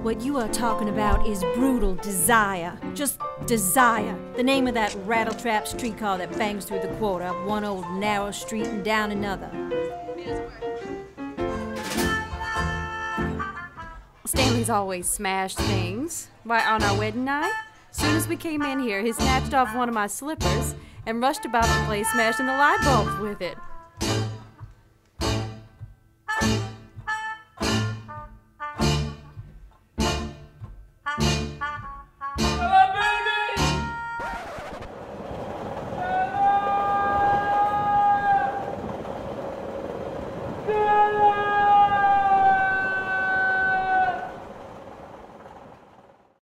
What you are talking about is brutal desire. Just desire. The name of that rattletrap streetcar that bangs through the quarter, up one old narrow street and down another. Stanley's always smashed things. Why, on our wedding night, soon as we came in here, he snatched off one of my slippers and rushed about the place smashing the light bulbs with it.